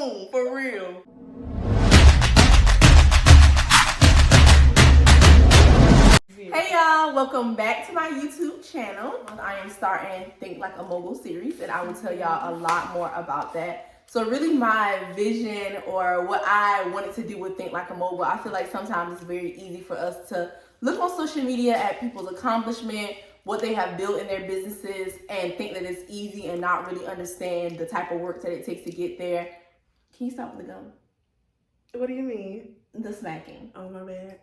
boom, for real. Hey y'all, welcome back to my YouTube channel. I am starting Think Like a Mogul series, and I will tell y'all a lot more about that. So really my vision, or what I wanted to do with Think Like a Mogul, I feel like sometimes it's very easy for us to look on social media at people's accomplishment, what they have built in their businesses, and think that it's easy and not really understand the type of work that it takes to get there. Can you stop with the gum? What do you mean? The smacking. Oh, my bad.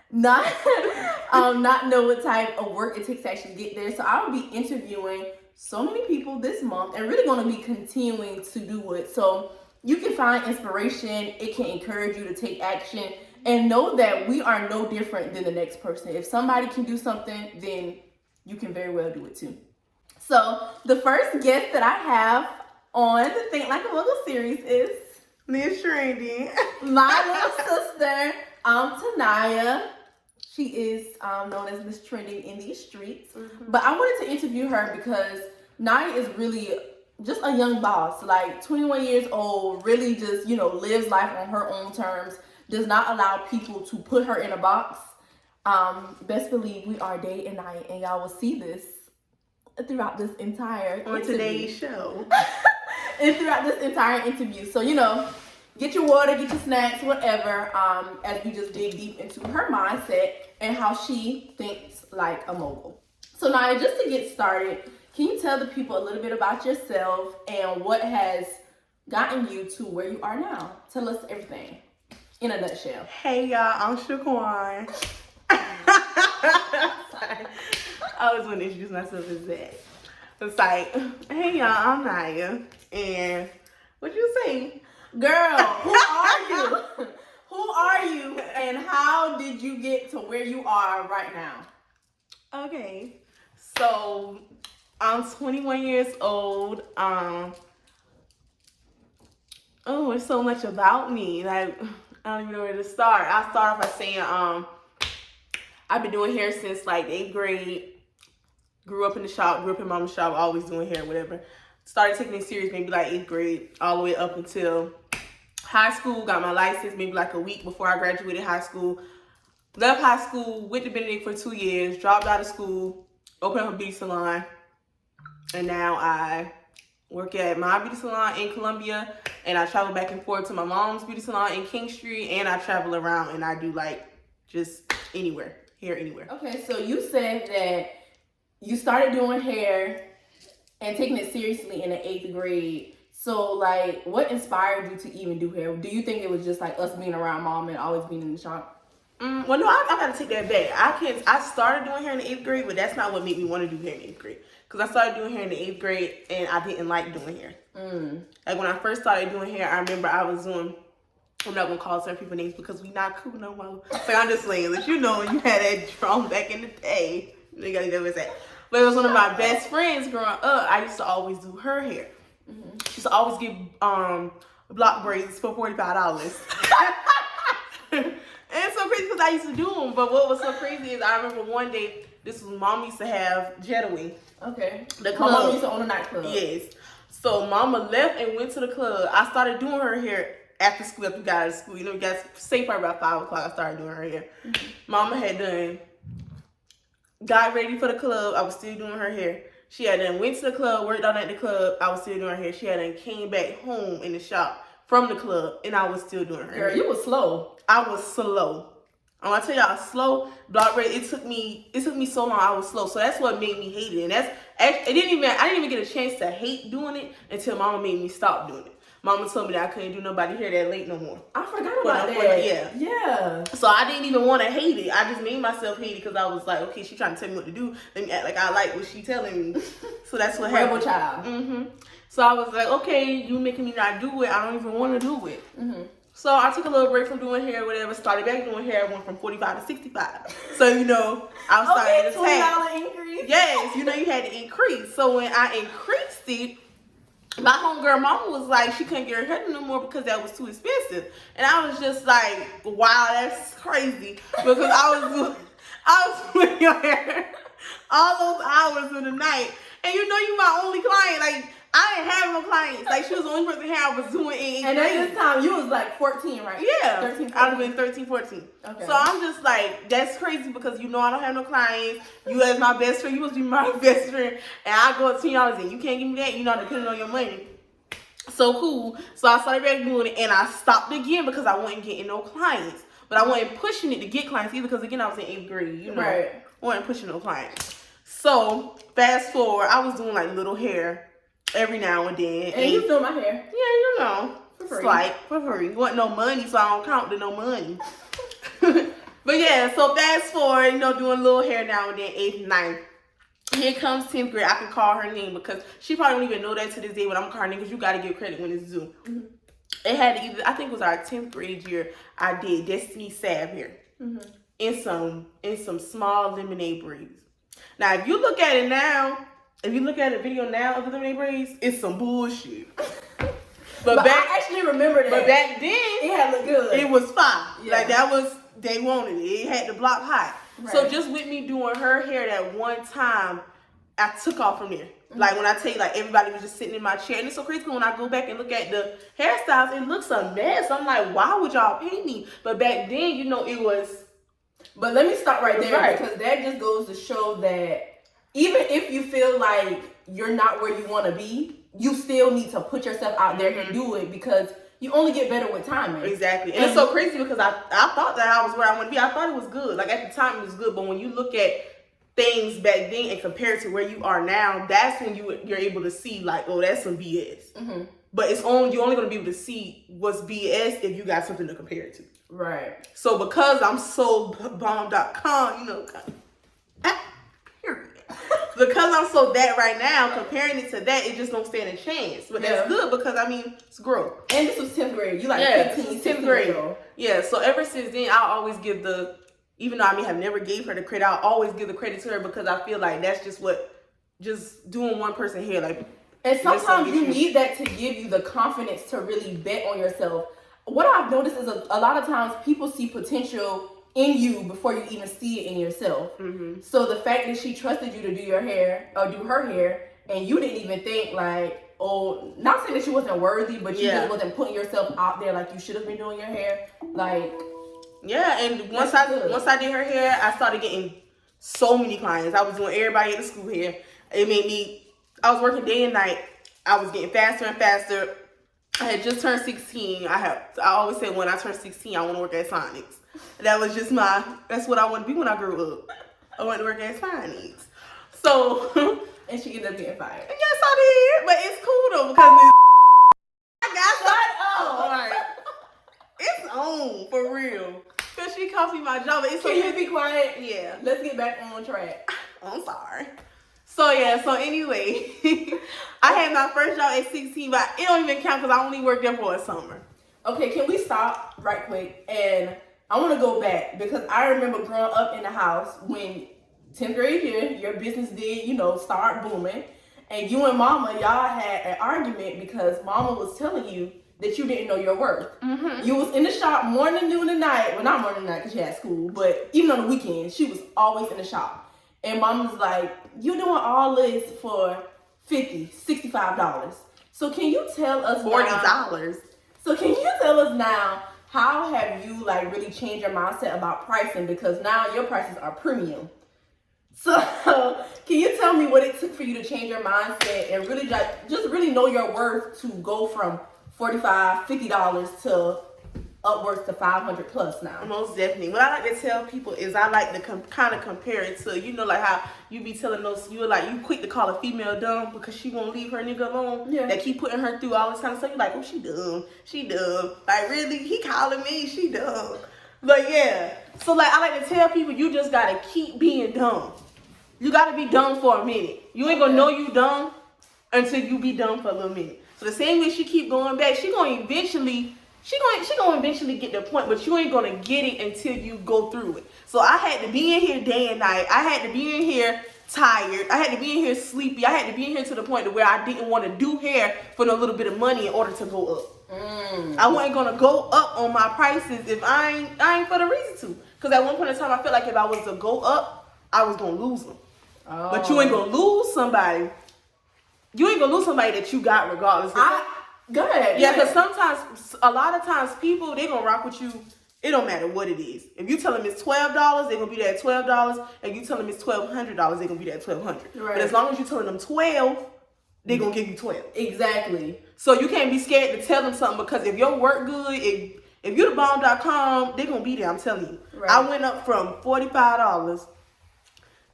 Not know what type of work it takes to actually get there. So I will be interviewing so many people this month, and really going to be continuing to do it. So you can find inspiration. It can encourage you to take action, and know that we are no different than the next person. If somebody can do something, then you can very well do it too. So the first guest that I have on the Think Like a Mogul series is Mz.Trending. my little sister, Nya. She is known as Mz.Trending in these streets. But I wanted to interview her because Nya is really just a young boss, like 21 years old, really just, lives life on her own terms, does not allow people to put her in a box. Best believe we are day and night, and y'all will see this throughout this entire on interview. Today's show. And throughout this entire interview. So, get your water, get your snacks, whatever, as we just dig deep into her mindset and how she thinks like a mogul. So Nya, just to get started, can you tell the people a little bit about yourself and what has gotten you to where you are now? Tell us everything in a nutshell. Hey y'all, I'm Shaquan. Sorry. I always want to introduce myself as that. It's like, hey y'all, I'm Nya. And what you say? Girl, who are you? Who are you, and how did you get to where you are right now? Okay, so I'm 21 years old. Oh, it's so much about me. Like, I don't even know where to start. I'll start off by saying, I've been doing hair since like 8th grade. Grew up in the shop, grew up in mama's shop, always doing hair, whatever. Started taking it serious maybe like 8th grade, all the way up until high school. Got my license maybe like a week before I graduated high school. Left high school, went to Benedict for 2 years, dropped out of school, opened up a beauty salon, and now I work at my beauty salon in Columbia, and I travel back and forth to my mom's beauty salon in King Street, and I travel around and I do like just anywhere, hair anywhere. Okay, so you said that you started doing hair and taking it seriously in the 8th grade. So, like, what inspired you to even do hair? Do you think it was just like us being around mom and always being in the shop? Well, no, I gotta take that back. I started doing hair in the 8th grade, but that's not what made me want to do hair in the 8th grade. Because I started doing hair in the 8th grade, and I didn't like doing hair. Like, when I first started doing hair, I remember I was doing, I'm not gonna call certain people names because we not cool no more. So I'm just saying that you had that drum back in the day. You gotta know what's that. But it was one of my best friends growing up. I used to always do her hair. She used to always get block braids for $45. And it's so crazy because I used to do them. But what was so crazy is I remember one day, this was mom used to have Jetaway. Okay. The My club. mom used to own a nightclub. Yes. So mama left and went to the club. I started doing her hair after school, after we got out of school. We got safe by about 5 o'clock. I started doing her hair. Mama had got ready for the club. I was still doing her hair. She had done went to the club, worked out at the club. I was still doing her hair. She had done came back home in the shop from the club, and I was still doing her hair. Girl, you was slow. I was slow. I'm gonna tell y'all, slow block braid. It took me so long. I was slow, so that's what made me hate it. And I didn't even get a chance to hate doing it until mama made me stop doing it. Mama told me that I couldn't do nobody hair that late no more. I forgot about that. Yeah. So I didn't even want to hate it. I just made myself hate it because I was like, okay, she trying to tell me what to do. Let me act like I like what she telling me. So that's what happened. Rebel child. So I was like, okay, you making me not do it. I don't even want to do it. So I took a little break from doing hair, whatever. Started back doing hair. Went from 45 to 65. So I was starting to $20 increase. Yes, you had to increase. So when I increased it, my homegirl mama was like, she couldn't get her hair no more because that was too expensive. And I was just like, wow, that's crazy. Because I was doing your hair all those hours of the night. And you my only client. Like, I didn't have no clients. Like, she was the only person here I was doing in 8th grade. And at this time, you was like 14, right? Yeah. 13, 14. I would have been 13, 14. Okay. So I'm just like, that's crazy because you know I don't have no clients. You as my best friend, you must be my best friend. And I go $10 and you can't give me that. You're not depending on your money. So cool. So I started back doing it and I stopped again because I wasn't getting no clients. But I wasn't pushing it to get clients either because again I was in 8th grade, you know. Right. I wasn't pushing no clients. So fast forward, I was doing like little hair every now and then. And you film my hair. Yeah, you know. For free. It's like for free. Wasn't no money, so I don't count to no money. But yeah, so fast forward, you know, doing little hair now and then, 8th, 9th. Here comes 10th grade. I can call her name because she probably don't even know that to this day when I'm calling her name because you got to give credit when it's due. Mm-hmm. It had to either, I think it was our 10th grade year, I did Destiny Salve here. Mm-hmm. in some small lemonade braids. Now, if you look at it now, if you look at a video now of the lemonade braids, it's some bullshit. But back, I actually remember that. But back then, it had looked good. It was fine. Yeah. Like that was, they wanted it. It had the block hot. Right. So just with me doing her hair that one time, I took off from there. Mm-hmm. Like when I tell you, like everybody was just sitting in my chair. And it's so crazy when I go back and look at the hairstyles, it looks a mess. I'm like, why would y'all pay me? But back then, you know, it was. But let me stop right there because that just goes to show that even if you feel like you're not where you want to be, you still need to put yourself out there and do it because you only get better with time, man. Exactly. And it's so crazy because I thought that I was where I want to be. I thought it was good. Like at the time it was good. But when you look at things back then and compare it to where you are now, that's when you're able to see like, oh, that's some BS. Mm-hmm. But you're only going to be able to see what's BS if you got something to compare it to. Right. So because I'm so bomb.com, you know, period. Because I'm so that right now, comparing it to that, it just don't stand a chance. But that's good because, I mean, it's growth. And this was 10th grade. You like 15, 10th grade. Yeah, so ever since then, I'll always give the, even though I may have never gave her the credit, I'll always give the credit to her because I feel like that's just what, just doing one person hair, like. And sometimes you need that to give you the confidence to really bet on yourself. What I've noticed is a lot of times people see potential in you before you even see it in yourself. Mm-hmm. So the fact that she trusted you to do your hair or do her hair and you didn't even think like, oh, not saying that she wasn't worthy, but you just wasn't putting yourself out there like you should have been doing your hair. Like, yeah, and once I did her hair, I started getting so many clients. I was doing everybody at the school hair. It made me, I was working day and night. I was getting faster and faster. I had just turned 16. I always said when I turn 16, I want to work at Sonics. That was just that's what I want to be when I grew up. I want to work at Sonics. So, and she ended up getting fired. Yes, I did. But it's cool though because I got shut up. Like, it's on for real. Because she cost me my job. It's Can you be quiet? Yeah. Let's get back on track. I'm sorry. So yeah, so anyway, I had my first job at 16, but it don't even count because I only worked there for a summer. Okay, can we stop right quick? And I want to go back because I remember growing up in the house when 10th grade year, your business did, start booming. And you and mama, y'all had an argument because mama was telling you that you didn't know your worth. Mm-hmm. You was in the shop morning, noon, and night. Well, not morning and night because she had school, but even on the weekends, she was always in the shop. And mom was like, you doing all this for $50, $65. So can you tell us $40. So can you tell us now, how have you like really changed your mindset about pricing? Because now your prices are premium. So can you tell me what it took for you to change your mindset and really just really know your worth to go from $45, $50 to upwards to 500 plus now? Most definitely. What I like to tell people is I like to kind of compare it to, like how you be telling those, you quick to call a female dumb because she won't leave her nigga alone. Yeah. That keep putting her through all this kind of stuff. You're like, oh, she dumb. Like, really? He calling me? She dumb. But yeah. So like, I like to tell people you just got to keep being dumb. You got to be dumb for a minute. You ain't going to know you dumb until you be dumb for a little minute. So the same way she keep going back, she gonna eventually get the point, but you ain't gonna get it until you go through it. So I had to be in here day and night. I had to be in here tired. I had to be in here sleepy. I had to be in here to the point to where I didn't want to do hair for no little bit of money in order to go up. I wasn't gonna go up on my prices if I ain't for the reason to. Because at one point in time, I felt like if I was to go up, I was gonna lose them. Oh. But you ain't gonna lose somebody you ain't gonna lose somebody that you got regardless. Go ahead. Yeah, because sometimes, a lot of times, people, they gonna rock with you. It don't matter what it is. If you tell them it's $12, they gonna be there at $12. And you tell them it's $1,200, they gonna be there at $1,200. Right. But as long as you telling them 12, they gonna give you 12. Exactly. So you can't be scared to tell them something, because if your work good, if you're the bomb.com, they gonna be there. I'm telling you. Right. I went up from $45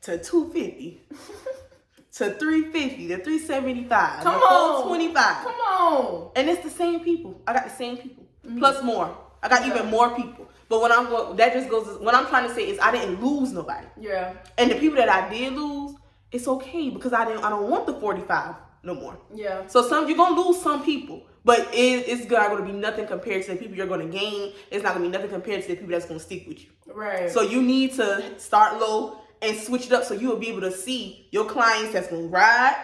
to $250 to $350 to $375. Come on. $425. Come on. And it's the same people. I got the same people plus more. I got even more people. But when what I'm trying to say is I didn't lose nobody. Yeah. And the people that I did lose, it's okay, because I don't want the 45 no more. Yeah. So you're gonna lose some people, but it's not gonna be nothing compared to the people you're gonna gain. It's not gonna be nothing compared to the people that's gonna stick with you. Right. So you need to start low and switch it up, so you will be able to see your clients that's gonna ride,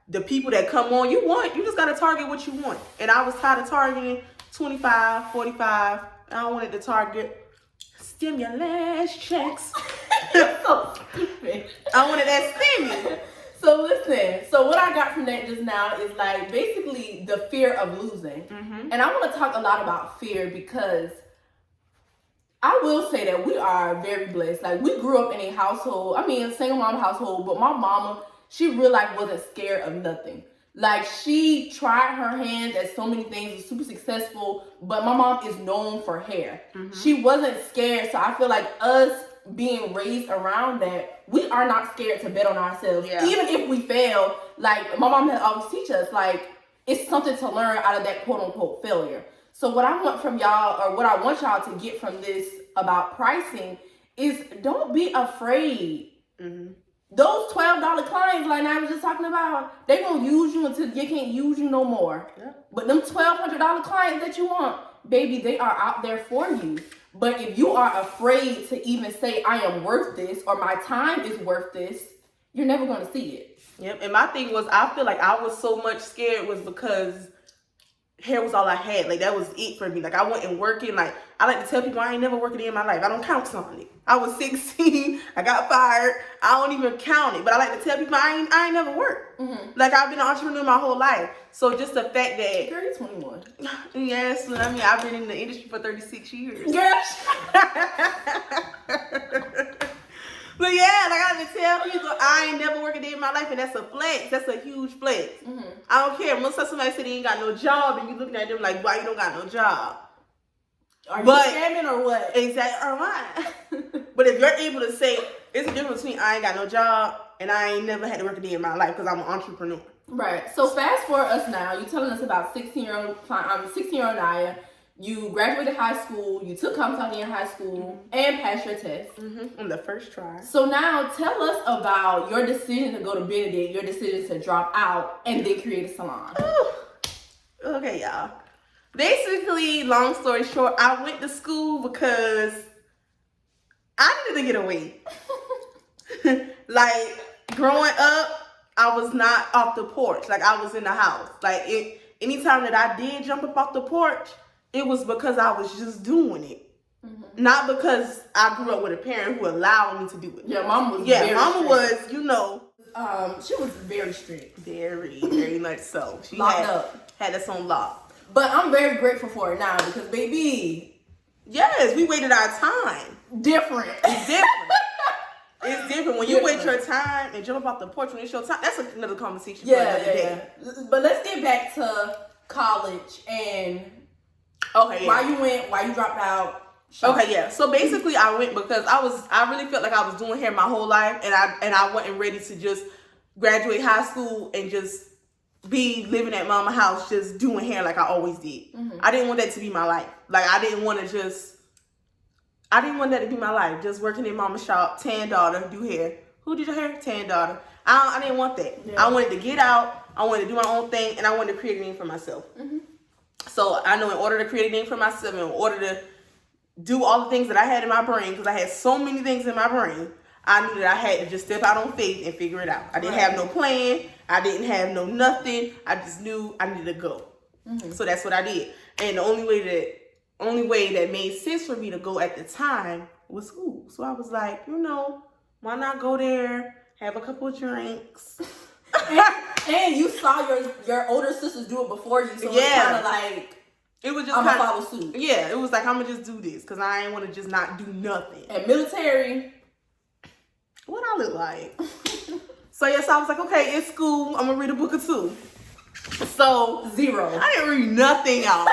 the people that come on. You just gotta target what you want. And I was tired of targeting 25, 45. I wanted to target stimulus checks. You're so stupid. I wanted that stimmy. So listen, so what I got from that just now is like basically the fear of losing. And I want to talk a lot about fear, because I will say that we are very blessed. Like, we grew up in a household, a single mom household, but my mama, she really wasn't scared of nothing. Like, she tried her hands at so many things, was super successful, but my mom is known for hair. She wasn't scared, so I feel like us being raised around that, we are not scared to bet on ourselves. Yeah. Even if we fail, like, my mom had always teach us, like, it's something to learn out of that quote-unquote failure. So what I want from y'all, or what I want y'all to get from this about pricing, is don't be afraid. Those $12 clients, like I was just talking about, they gonna use you until you can't use you no more. Yeah. But them $1,200 clients that you want, baby, they are out there for you. But if you are afraid to even say, I am worth this, or my time is worth this, you're never gonna see it. Yep. And my thing was, I feel like I was so much scared was because hair was all I had. Like, that was it for me. Like, I wasn't working. Like, I like to tell people I ain't never worked a day in my life. I don't count on it. I was 16. I got fired. I don't even count it. But I like to tell people I ain't never worked. Like, I've been an entrepreneur my whole life. So just the fact that... Girl, you're 21. Yes. I've been in the industry for 36 years. Yes. But yeah, like, I like to tell people I ain't never worked a day in my life, and that's a flex. That's a huge flex. I don't care. Most of somebody say they ain't got no job, and you looking at them like, why you don't got no job? Are you scamming or what? Exactly. Or what? But if you're able to say, it's a difference between I ain't got no job and I ain't never had to work a day in my life because I'm an entrepreneur. Right. So fast forward us now. You're telling us about 16-year-old Nya. You graduated high school, you took comp-time in high school, and passed your test. On the first try. So now tell us about your decision to go to Benedict, your decision to drop out, and then create a salon. Okay, y'all. Basically, long story short, I went to school because I needed to get away. Like, growing up, I was not off the porch. Like, I was in the house. Like, anytime that I did jump up off the porch, it was because I was just doing it. Not because I grew up with a parent who allowed me to do it. Yeah, mama was she was very strict. Very, very much so. She had us on lock. But I'm very grateful for it now because, baby. Yes, we waited our time. Different. It's different. It's different. When you wait your time and jump off the porch when it's your time, that's another conversation for another day. But let's get back to college and... Okay, yeah. Why you dropped out? Okay, yeah. So basically, I went because I really felt like I was doing hair my whole life, and I wasn't ready to just graduate high school and just be living at mama's house just doing hair like I always did. I didn't want that to be my life. Like, I didn't want that to be my life. Just working in mama's shop, tan daughter, do hair. Who did your hair? Tan daughter. I didn't want that. Yeah. I wanted to get out. I wanted to do my own thing, and I wanted to create a name for myself. So I know in order to create a name for myself, in order to do all the things that I had in my brain, because I had so many things in my brain, I knew that I had to just step out on faith and figure it out. I didn't have no plan. I didn't have no nothing. I just knew I needed to go. So that's what I did. And the only way that made sense for me to go at the time was school. So I was like, why not go there, have a couple of drinks. And you saw your older sisters do it before you, so it's kind of like it was just I'm gonna follow suit. Yeah, it was like I'm gonna just do this because I ain't want to just not do nothing. And military, what I look like? So yes, I was like, okay, it's school. I'm gonna read a book or two. So 0. I didn't read nothing, y'all.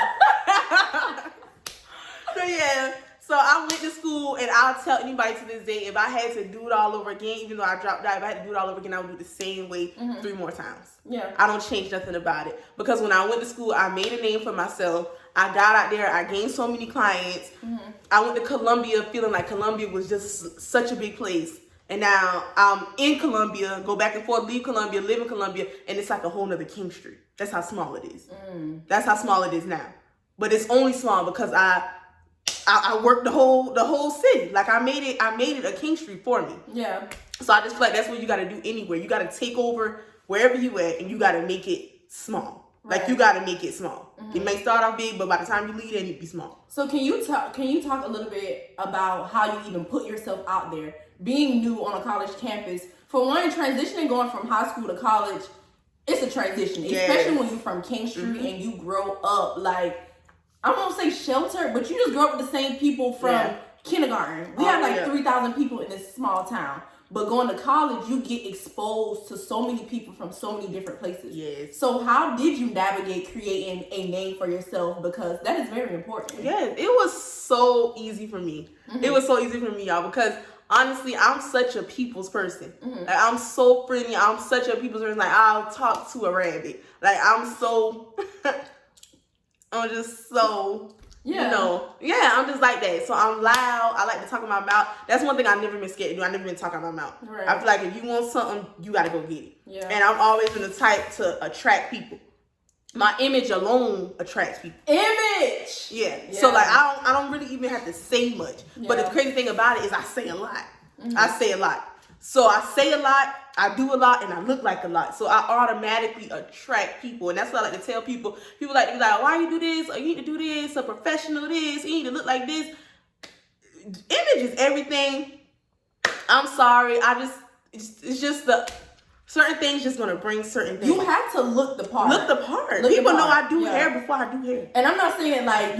So yeah. So I went to school, and I'll tell anybody to this day, if I had to do it all over again, even though I dropped out, if I had to do it all over again, I would do it the same way 3 more times. Yeah. I don't change nothing about it. Because when I went to school, I made a name for myself. I got out there. I gained so many clients. I went to Columbia feeling like Columbia was just such a big place. And now I'm in Columbia, go back and forth, leave Columbia, live in Columbia, and it's like a whole nother King Street. That's how small it is. That's how small it is now. But it's only small because I worked the whole city. Like I made it a King Street for me. Yeah. So I just feel like that's what you gotta do anywhere. You gotta take over wherever you at, and you gotta make it small. Right. Like you gotta make it small. It may start off big, but by the time you leave, it need to be small. So can you talk a little bit about how you even put yourself out there, being new on a college campus? For one, transitioning going from high school to college, it's a transition, especially when you're from King Street and you grow up like, I won't say sheltered, but you just grow up with the same people from kindergarten. We have like 3,000 people in this small town. But going to college, you get exposed to so many people from so many different places. Yes. So how did you navigate creating a name for yourself? Because that is very important. Yes, it was so easy for me. It was so easy for me, y'all, because honestly, I'm such a people's person. Like, I'm so friendly. I'm such a people's person. Like, I'll talk to a rabbit. Like, I'm so... I'm just so... I'm just like that. So I'm loud. I like to talk in my mouth. That's one thing I've never been scared to do. I've never been talking in my mouth. Right. I feel like if you want something, you got to go get it. Yeah. And I've always been the type to attract people. My image alone attracts people. Image! Yeah. So like I don't really even have to say much. Yeah. But the crazy thing about it is I say a lot. I say a lot. So I say a lot, I do a lot, and I look like a lot. So I automatically attract people. And that's what I like to tell people. People like to be like, why you do this? Or you need to do this. A professional this. You need to look like this. Image is everything. I'm sorry. It's just the certain things just going to bring certain things. You have to look the part. Look the part. People know I do hair before I do hair. And I'm not saying like,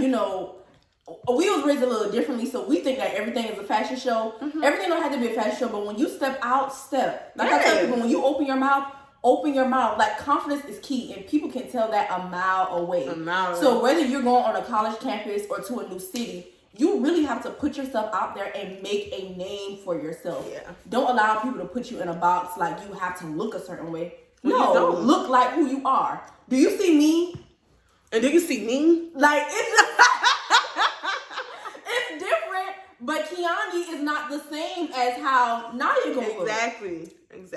we was raised a little differently, so we think that everything is a fashion show. Everything don't have to be a fashion show, but when you step out, step. Like I tell people, when you open your mouth. Like confidence is key, and people can tell that a mile away. So whether you're going on a college campus or to a new city, you really have to put yourself out there and make a name for yourself. Yeah. Don't allow people to put you in a box like you have to look a certain way. No, don't. Look like who you are. Do you see me? And do you see me? Like it's just it's different, but Kiani is not the same as how Nya gonna look. Exactly.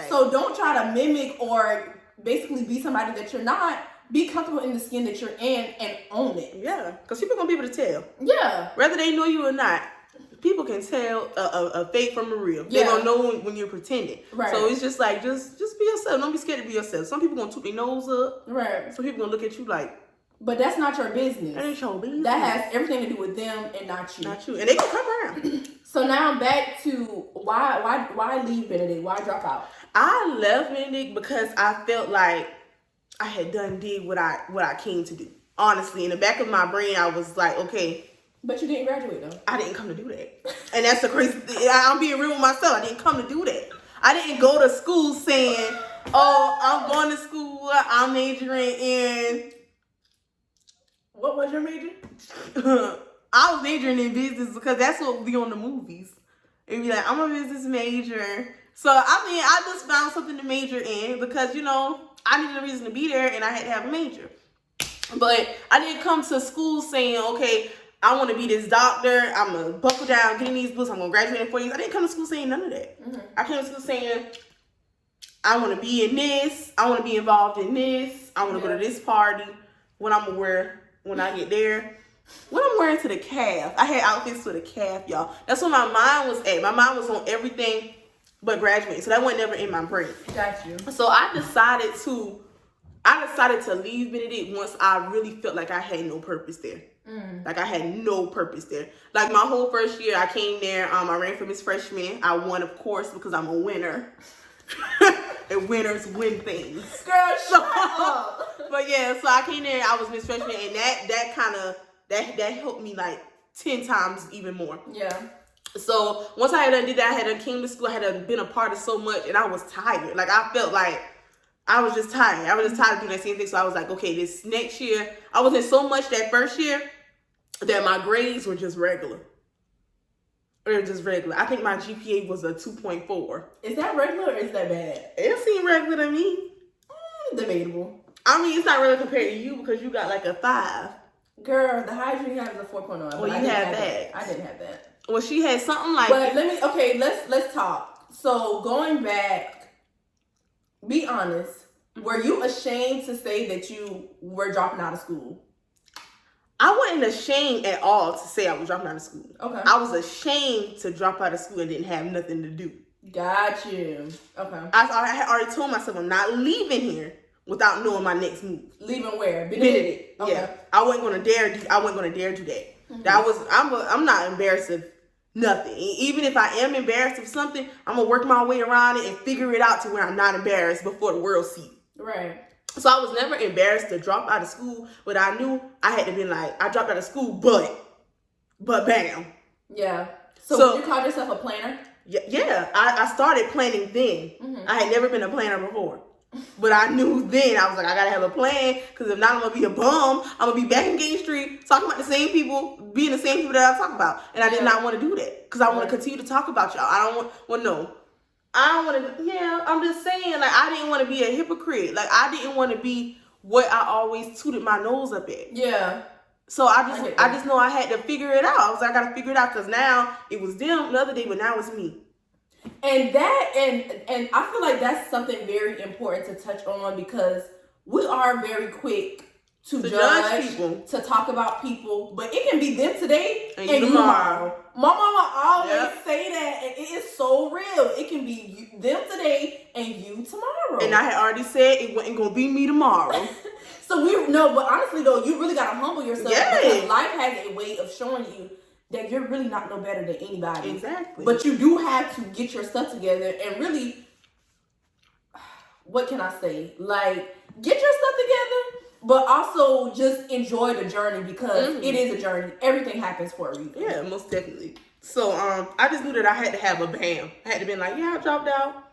So don't try to mimic or basically be somebody that you're not. Be comfortable in the skin that you're in and own it. Yeah, because people gonna be able to tell. Yeah. Whether they know you or not, people can tell a fake from a real. They're gonna know when you're pretending. Right. So it's just like, just be yourself. Don't be scared to be yourself. Some people gonna toot their nose up. Right. Some people gonna look at you like. But that's not your business. That ain't your business. That has everything to do with them and not you. Not you. And they gonna come around. So now I'm back to why leave Benedict? Why drop out? I left Benedict because I felt like I had did what I came to do. Honestly, in the back of my brain, I was like, okay. But you didn't graduate though. I didn't come to do that. And that's the crazy thing. I'm being real with myself. I didn't come to do that. I didn't go to school saying, oh, I'm going to school. I'm majoring in... What was your major? I was majoring in business because that's what would be on the movies. It'd be like, I'm a business major. So, I mean, I just found something to major in because, I needed a reason to be there and I had to have a major. But I didn't come to school saying, okay, I want to be this doctor. I'm going to buckle down, get in these books. I'm going to graduate in 4 years. I didn't come to school saying none of that. I came to school saying, I want to be in this. I want to be involved in this. I want to go to this party. What I'm going to wear when I get there. What I'm wearing to the calf. I had outfits to the calf, y'all. That's where my mind was at. My mind was on everything but graduating. So that wasn't never in my brain. Got you. So I decided to leave Benedict once I really felt like I had no purpose there. Like I had no purpose there. Like my whole first year I came there, I ran for Miss Freshman. I won, of course, because I'm a winner. and winners win things. Girl, shut up. But yeah, so I came there. I was Miss Freshman, and that helped me like 10 times even more. Yeah. So once I had done did that, I had done came to school. I had been a part of so much, and I was tired. Like I felt like I was just tired. I was just tired of doing that same thing. So I was like, okay, this next year, I was in so much that first year that my grades were just regular. Or just regular. I think my GPA was a 2.4. Is that regular or is that bad? It seemed regular to me. Debatable. I mean, it's not really compared to you because you got like a 5. Girl, the highest you have is a 4.0. Well, you had that. I didn't have that. Well, she had something like. But let's talk. So going back, be honest. Were you ashamed to say that you were dropping out of school? I wasn't ashamed at all to say I was dropping out of school. Okay. I was ashamed to drop out of school and didn't have nothing to do. Got you. Okay. I had already told myself I'm not leaving here without knowing my next move. Leaving where? Benedict. Okay. Yeah. I wasn't gonna dare do that. Mm-hmm. I'm not embarrassed of nothing. Even if I am embarrassed of something, I'm gonna work my way around it and figure it out to where I'm not embarrassed before the world sees it. Right. So I was never embarrassed to drop out of school, but I knew I had to be like, I dropped out of school, but bam. Yeah. So you called yourself a planner? Yeah. I started planning then. Mm-hmm. I had never been a planner before. But I knew then, I was like, I gotta have a plan, because if not, I'm gonna be a bum. I'm gonna be back in Gate Street, talking about the same people, being the same people that I talk about. And I did not want to do that, because I want to continue to talk about y'all. I don't want to, I'm just saying, like, I didn't want to be a hypocrite. Like, I didn't want to be what I always tooted my nose up at. Yeah. So I just know I had to figure it out. I was like, I got to figure it out, because now it was them the other day, but now it's me. And that, and I feel like that's something very important to touch on, because we are very quick to judge people, to talk about people, but it can be them today and you tomorrow. My mama always say that, and it is so real. It can be them today and you tomorrow. And I had already said it wasn't gonna be me tomorrow. But honestly though, you really gotta humble yourself, because life has a way of showing you that you're really not no better than anybody. Exactly. But you do have to get your stuff together and really, what can I say? Like, get your stuff together, but also just enjoy the journey, because it is a journey. Everything happens for a reason. Yeah, most definitely. So I just knew that I had to have a bam. I had to be like, yeah, I dropped out.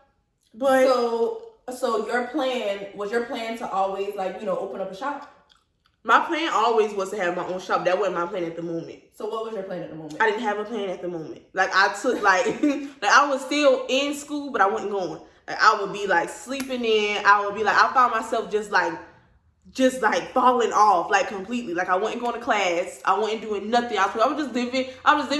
But so your plan to always, like, open up a shop? My plan always was to have my own shop. That wasn't my plan at the moment. So what was your plan at the moment? I didn't have a plan at the moment. Like, I took, like I was still in school, but I wasn't going. Like, I would be, like, sleeping in. I would be, like, I found myself just falling off, like, completely. Like, I wasn't going to class. I wasn't doing nothing. I was just living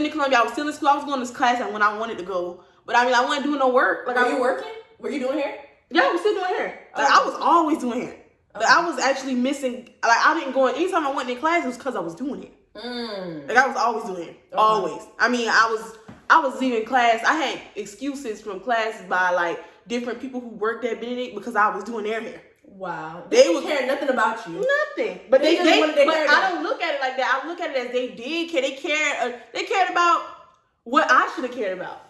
in Columbia. I was still in school. I was going to class and when I wanted to go. But, I mean, I wasn't doing no work. Like, Were you working? Were you doing hair? Yeah, I was still doing hair. Like, I was always doing hair. Like, I was actually missing, like, I didn't go in, anytime I went in class, it was because I was doing it. Like, I was always doing it. Always. I mean, I was leaving class. I had excuses from classes by, like, different people who worked at Benedict because I was doing their hair. Wow. They didn't care nothing about you. But but I don't look at it like that. I look at it as they did care. They cared about what I should have cared about.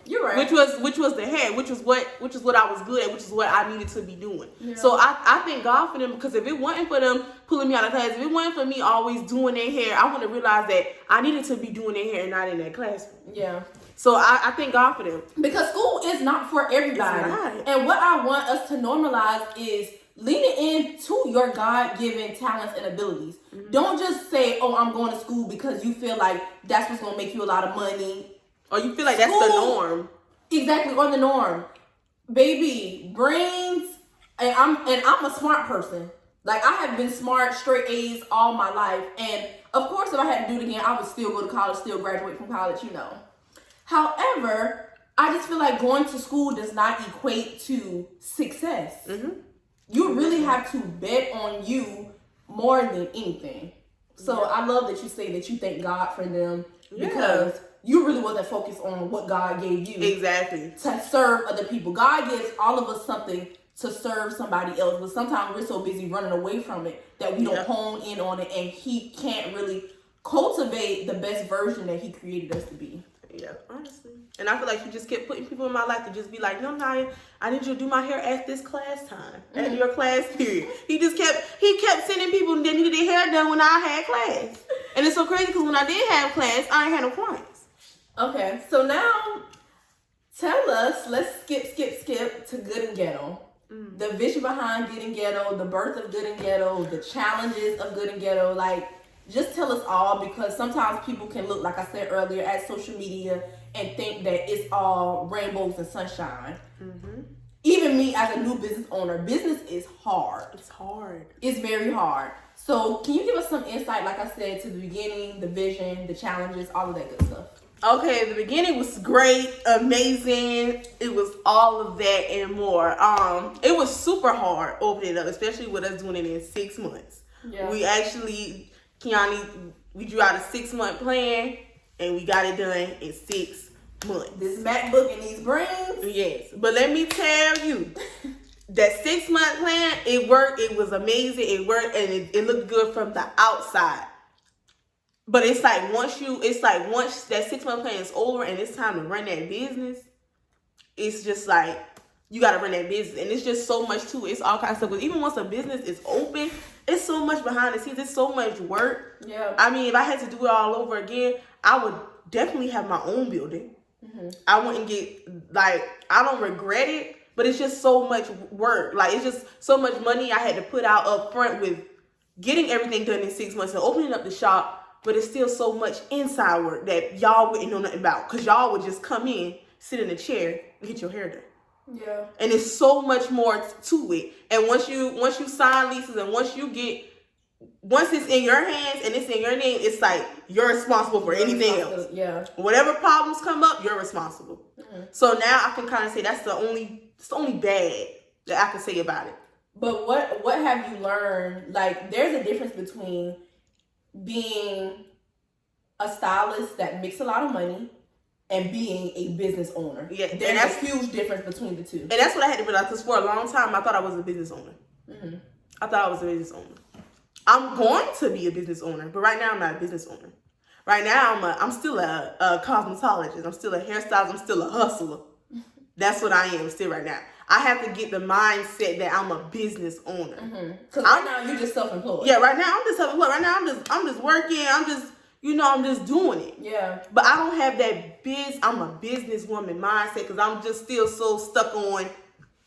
You're right. Which was the hair, which is what I was good at, which is what I needed to be doing. Yeah. So I thank God for them, because if it wasn't for them pulling me out of class, if it wasn't for me always doing their hair, I wouldn't have realized that I needed to be doing their hair and not in that classroom. Yeah. So I thank God for them. Because school is not for everybody. It's not. And what I want us to normalize is leaning into your God-given talents and abilities. Don't just say, oh, I'm going to school because you feel like that's what's going to make you a lot of money. Or you feel like that's the norm. Exactly, or the norm. Baby, brains, and I'm a smart person. Like, I have been smart, straight A's all my life. And of course, if I had to do it again, I would still go to college, still graduate from college, However, I just feel like going to school does not equate to success. You really have to bet on you more than anything. So I love that you say that you thank God for them, because you really wasn't focused on what God gave you. Exactly. To serve other people. God gives all of us something to serve somebody else, but sometimes we're so busy running away from it that we don't hone in on it, and He can't really cultivate the best version that He created us to be. Yeah, honestly. And I feel like he just kept putting people in my life to just be like, no, Nya, I need you to do my hair at this class time, at your class period. He kept sending people that needed their hair done when I had class. And it's so crazy because when I did have class, I ain't had no clients. Okay, so now tell us, let's skip to Good and Ghetto. The vision behind Good and Ghetto, the birth of Good and Ghetto, the challenges of Good and Ghetto. Like, just tell us all, because sometimes people can look, like I said earlier, at social media and think that it's all rainbows and sunshine. Even me as a new business owner, business is hard. It's hard. It's very hard. So can you give us some insight, like I said, to the beginning, the vision, the challenges, all of that good stuff? Okay, the beginning was great, amazing. It was all of that and more. It was super hard opening it up, especially with us doing it in 6 months. Yeah. We actually, Kiani, we drew out a 6-month plan and we got it done in 6 months. This MacBook and these brains. Yes, but let me tell you, that 6-month plan, it worked. It was amazing. It worked and it looked good from the outside. But it's like once that 6-month plan is over and it's time to run that business, it's just like you got to run that business, and it's just so much to it. It's all kinds of stuff. Because even once a business is open, it's so much behind the scenes. It's so much work. Yeah. I mean, if I had to do it all over again, I would definitely have my own building. I wouldn't I don't regret it, but it's just so much work. Like, it's just so much money I had to put out up front with getting everything done in 6 months and opening up the shop. But it's still so much inside work that y'all wouldn't know nothing about, because y'all would just come in, sit in a chair, and get your hair done. Yeah. And it's so much more to it. And once you sign leases and once it's in your hands and it's in your name, it's like you're responsible for anything else. Yeah. Whatever problems come up, you're responsible. So now I can kind of say that's the only bad that I can say about it. But what have you learned? Like, there's a difference between being a stylist that makes a lot of money and being a business owner. Yeah, there's a huge difference between the two. And that's what I had to realize, because for a long time I thought I was a business owner. I thought I was a business owner. I'm going to be a business owner, but right now I'm not a business owner. Right now I'm still a cosmetologist. I'm still a hairstylist. I'm still a hustler. That's what I am still right now. I have to get the mindset that I'm a business owner. Because right now you're just self-employed. Yeah, right now I'm just self-employed. Right now I'm just working. I'm just doing it. Yeah. But I don't have that I'm a businesswoman mindset, because I'm just still so stuck on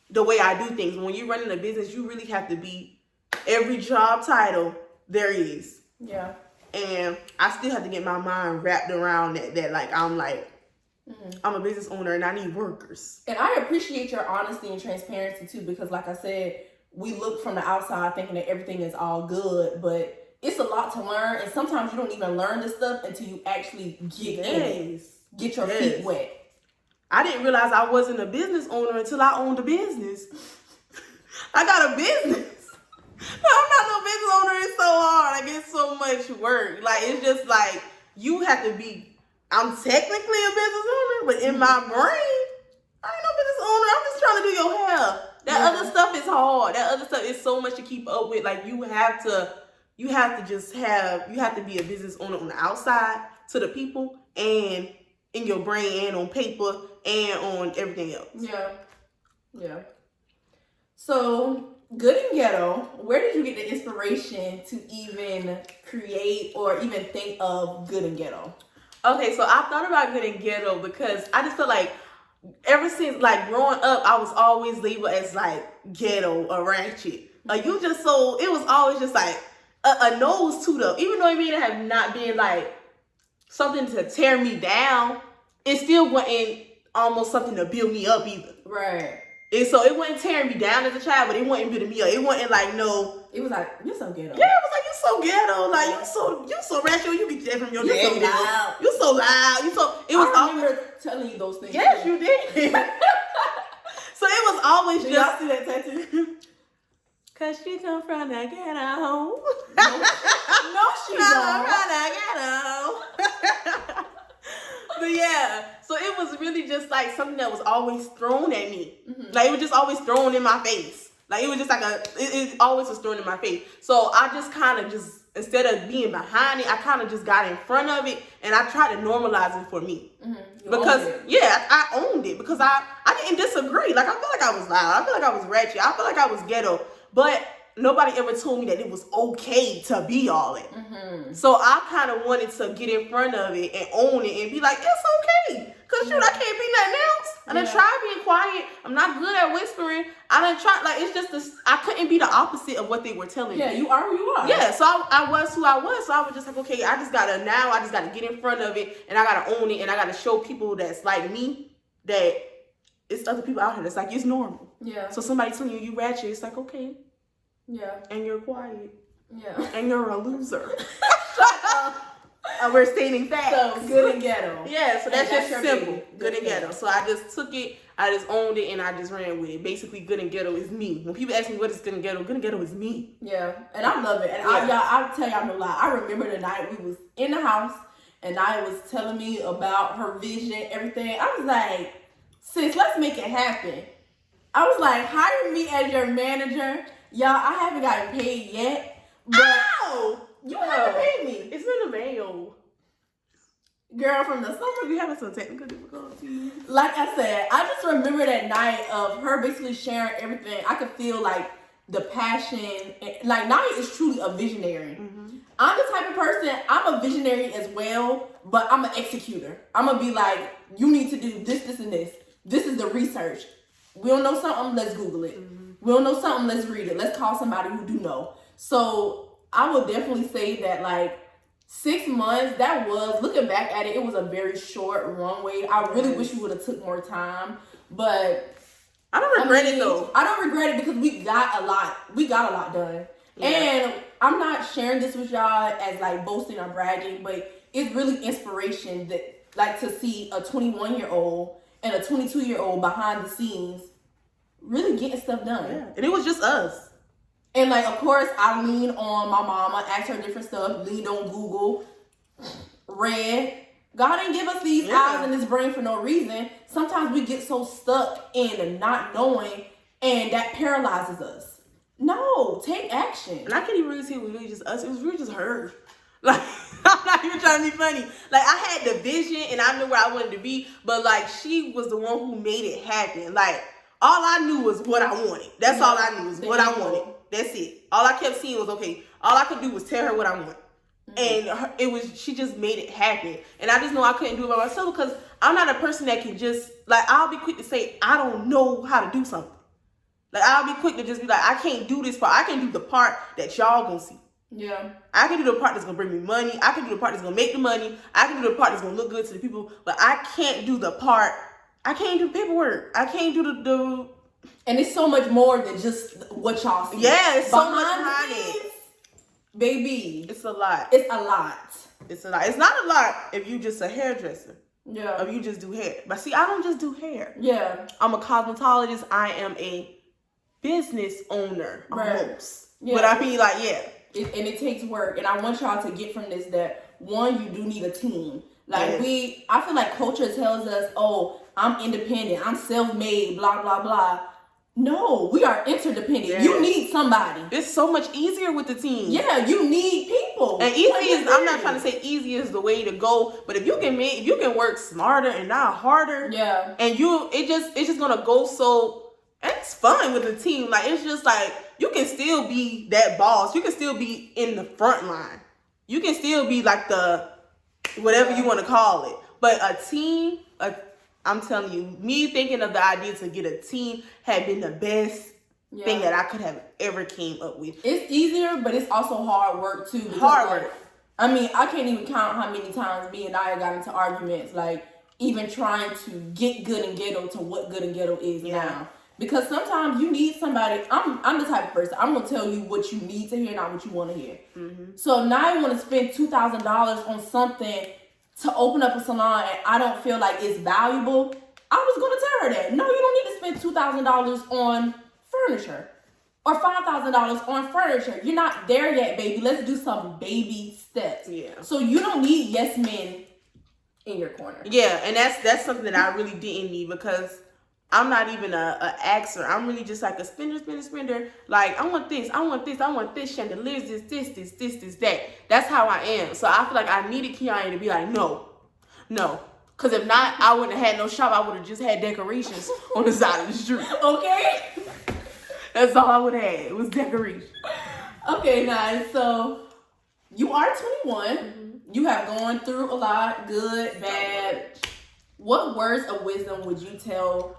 the way I do things. When you're running a business, you really have to be every job title there is. Yeah. And I still have to get my mind wrapped around that like, I'm a business owner and I need workers. And I appreciate your honesty and transparency too, because like I said, we look from the outside thinking that everything is all good, but it's a lot to learn, and sometimes you don't even learn this stuff until you actually get in it, get your feet wet. I didn't realize I wasn't a business owner until I owned a business. I got a business. I'm not no business owner. It's so hard. Like, it's so much work. Like, it's just like you have to be. I'm technically a business owner, but in my brain, I ain't no business owner. I'm just trying to do your hair. That other stuff is hard. That other stuff is so much to keep up with. Like, you have to be a business owner on the outside to the people, and in your brain, and on paper, and on everything else. Yeah. So, Good and Ghetto, where did you get the inspiration to even create or even think of Good and Ghetto? Okay, so I thought about Good and Ghetto because I just felt like ever since, like, growing up, I was always labeled as, like, ghetto or ratchet. Like, it was always just, like, a nose to them. Even though it may have not been, like, something to tear me down, it still wasn't almost something to build me up either. Right. And so it wasn't tearing me down as a child, but it wasn't building me up. It wasn't like, no. It was like, you're so ghetto. Yeah, it was like, you're so ghetto. Like, you so ratchet. You get that from your dad. So loud. You're so loud. It was I remember telling you those things. Yes, you did. So it was always just. Y'all see that tattoo? Cause she come from the ghetto. No, she don't. From the ghetto. But yeah, so it was really just like something that was always thrown at me. Like, it was just always thrown in my face. Like, it was just like it always was thrown in my face. So I just kind of just, instead of being behind it, I kind of just got in front of it, and I tried to normalize it for me. Because, yeah, I owned it, because I didn't disagree. Like, I feel like I was loud. I feel like I was ratchet. I feel like I was ghetto. But nobody ever told me that it was okay to be all that. So I kind of wanted to get in front of it and own it and be like, it's okay. Because, shoot, I can't be nothing else. I done tried being quiet. I'm not good at whispering. I done tried, like, it's just this, I couldn't be the opposite of what they were telling me. Yeah, you are who you are. Yeah, so I was who I was. So I was just like, okay, I just got to get in front of it, and I got to own it, and I got to show people that's like me that it's other people out here that's like, it's normal. Yeah. So somebody telling you ratchet, it's like, okay. Yeah. And you're quiet. Yeah. And you're a loser. We're stating facts. So, good and ghetto. Yeah, so that's just simple. Baby. Good and ghetto. So I just took it, I just owned it, and I just ran with it. Basically, good and ghetto is me. When people ask me what is good and ghetto is me. Yeah, and I love it. And I'll tell y'all no lie. I remember the night we was in the house, and Nya was telling me about her vision, everything. I was like, sis, let's make it happen. I was like, hire me as your manager. Y'all, I haven't gotten paid yet. But you haven't paid me. It's in the mail. Girl, from the summer. We having some technical difficulties. Like I said, I just remember that night of her basically sharing everything. I could feel like the passion. Like, Nya is truly a visionary. I'm the type of person, I'm a visionary as well, but I'm an executor. I'm going to be like, you need to do this, this, and this. This is the research. We don't know something, let's Google it. We don't know something, let's read it. Let's call somebody who do know. So I would definitely say that, like, 6 months, that was, looking back at it, it was a very short runway. I really wish we would have took more time, but I don't regret it though. I don't regret it because we got a lot done. Yeah. And I'm not sharing this with y'all as like boasting or bragging, but it's really inspiration that, like, to see a 21-year-old and a 22-year-old behind the scenes really getting stuff done. Yeah. And it was just us. And, like, of course, I leaned on my mama, asked her different stuff, leaned on Google, read. God didn't give us these eyes and this brain for no reason. Sometimes we get so stuck in not knowing, and that paralyzes us. No, take action. And I can't even really say it was really just us. It was really just her. Like, I'm not even trying to be funny. Like, I had the vision, and I knew where I wanted to be, but, like, she was the one who made it happen. Like, all I knew was what I wanted. That's all I knew was what I wanted. That's it. All I kept seeing was, okay, all I could do was tell her what I want. And she just made it happen. And I just know I couldn't do it by myself because I'm not a person that can just, like, I'll be quick to say, I don't know how to do something. Like, I'll be quick to just be like, I can't do this part. I can do the part that y'all gonna see. Yeah. I can do the part that's gonna bring me money. I can do the part that's gonna make the money. I can do the part that's gonna look good to the people. But I can't do the part, I can't do paperwork. I can't do the And it's so much more than just what y'all see. Yeah, it's so much behind it. Baby. It's a lot. It's a lot. It's a lot. It's not a lot if you just a hairdresser. Yeah. If you just do hair. But see, I don't just do hair. Yeah. I'm a cosmetologist. I am a business owner. Almost. Yeah. But I mean, like, yeah. And it takes work. And I want y'all to get from this that, one, you do need a team. Like, I feel like culture tells us, oh, I'm independent, I'm self-made, blah, blah, blah. No, we are interdependent. Yes. You need somebody. It's so much easier with the team. Yeah, you need people. And I'm not trying to say easy is the way to go, but if you can work smarter and not harder, yeah. And it's just gonna go so, and it's fun with the team. Like, it's just like, you can still be that boss. You can still be in the front line. You can still be like the, whatever you want to call it. But a team, I'm telling you, me thinking of the idea to get a team had been the best thing that I could have ever came up with. It's easier, but it's also hard work too. Hard work. I mean, I can't even count how many times me and Nya got into arguments, like even trying to get good and ghetto to what good and ghetto is now. Because sometimes you need somebody. I'm the type of person, I'm gonna tell you what you need to hear, not what you want to hear. Mm-hmm. So now I want to spend $2,000 on something to open up a salon, and I don't feel like it's valuable. I was gonna tell her that. No, you don't need to spend $2,000 on furniture or $5,000 on furniture. You're not there yet, baby. Let's do some baby steps. Yeah. So you don't need yes men in your corner. Yeah, and that's something that I really didn't need, because I'm not even a axer. I'm really just like a spender. Like, I want this, chandeliers, this, that. That's how I am. So I feel like I needed Kiana to be like, no. Because if not, I wouldn't have had no shop. I would have just had decorations on the side of the street. Okay? That's all I would have had. It was decoration. Okay, nice. So, you are 21. Mm-hmm. You have gone through a lot, good, bad. What words of wisdom would you tell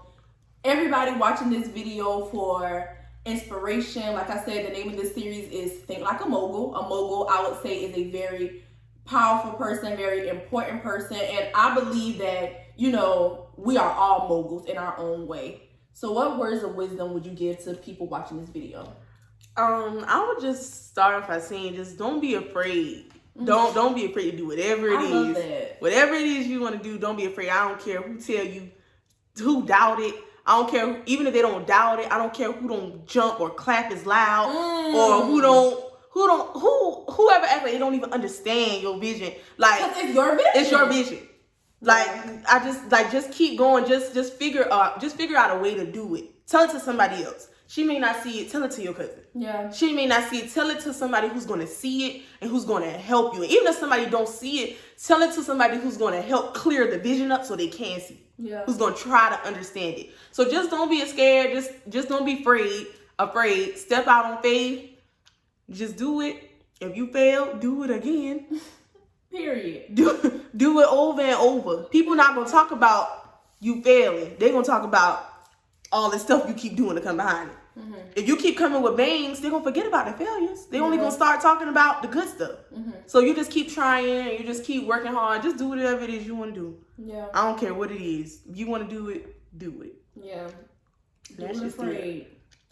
everybody watching this video for inspiration? Like I said, the name of this series is Think Like a Mogul. A mogul, I would say, is a very powerful person, very important person. And I believe that, you know, we are all moguls in our own way. So what words of wisdom would you give to people watching this video? I would just start off by saying, just don't be afraid. Mm-hmm. Don't be afraid to do whatever it is. Love that. Whatever it is you want to do, don't be afraid. I don't care who tell you, who doubt it. I don't care, even if they don't doubt it. I don't care who don't jump or clap as loud, or whoever acts like they don't even understand your vision. Like, it's your vision. It's your vision. Like, I just keep going. Just figure out a way to do it. Tell it to somebody else. She may not see it. Tell it to your cousin. Yeah. She may not see it. Tell it to somebody who's going to see it and who's going to help you. And even if somebody don't see it, tell it to somebody who's going to help clear the vision up so they can see it. Yeah. Who's going to try to understand it. So just don't be scared. Just don't be afraid. Step out on faith. Just do it. If you fail, do it again. Period. Do it over and over. People not going to talk about you failing. They're going to talk about all the stuff you keep doing to come behind it. Mm-hmm. If you keep coming with bangs, they're going to forget about the failures. They're only going to start talking about the good stuff. Mm-hmm. So you just keep trying and you just keep working hard. Just do whatever it is you want to do. Yeah. I don't care what it is. If you want to do it, do it. Yeah. Do it afraid.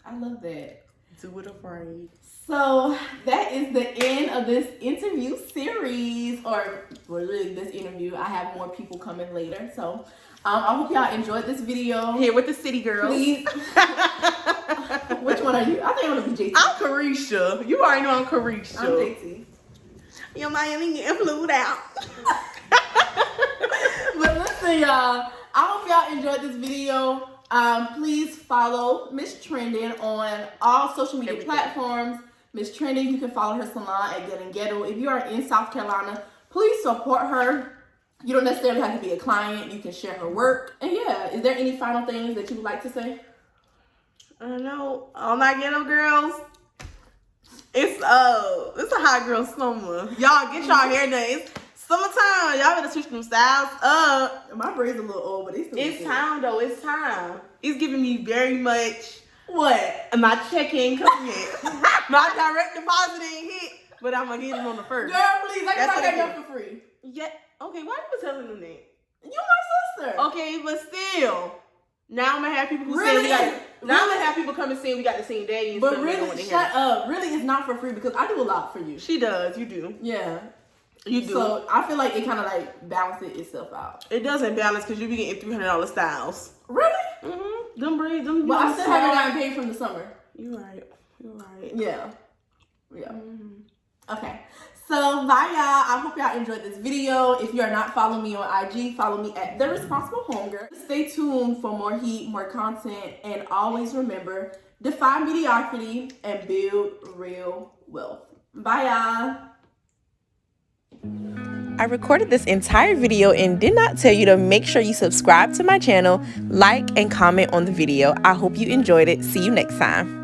I love that. Do it afraid. So that is the end of this interview series, or really this interview. I have more people coming later. So I hope y'all enjoyed this video. Here with the city girls. Please. Which one are you? I think I'm gonna be JT. I'm Carisha. You already know I'm Carisha. I'm JT. Your Miami getting flued out. But listen, y'all. I hope y'all enjoyed this video. Please follow Mz.Trending on all social media platforms. Mz.Trending, you can follow her salon at Get and Ghetto. If you are in South Carolina, please support her. You don't necessarily have to be a client. You can share her work. And yeah, is there any final things that you would like to say? I don't know. All my ghetto girls. It's a hot girl summer. Y'all get y'all hair done. It's summertime. Y'all better switch them styles up. My braids a little old, but it's time though. It's time. It's giving me very much. What? My check ain't come yet. My direct deposit ain't hit, but I'm gonna get it on the first. Girl, please, I got that done for free. Yeah. Okay. Why you telling them that? You my sister. Okay, but still, now I'm gonna have people who say we got. Now I'm gonna have people come and say we got the same daddy. And but really, shut up. Really, it's not for free because I do a lot for you. She does. You do. Yeah. You do. So I feel like it kind of like balances itself out. It doesn't balance because you be getting $300 styles. Really? Mm-hmm. Them braids. Them. But I still haven't gotten paid from the summer. You right. Yeah. Mm-hmm. Okay. So bye y'all. I hope y'all enjoyed this video. If you are not following me on IG, follow me at The Responsible Homegirl. Stay tuned for more heat, more content, and always remember, defy mediocrity and build real wealth. Bye y'all. I recorded this entire video and did not tell you to make sure you subscribe to my channel, like, and comment on the video. I hope you enjoyed it. See you next time.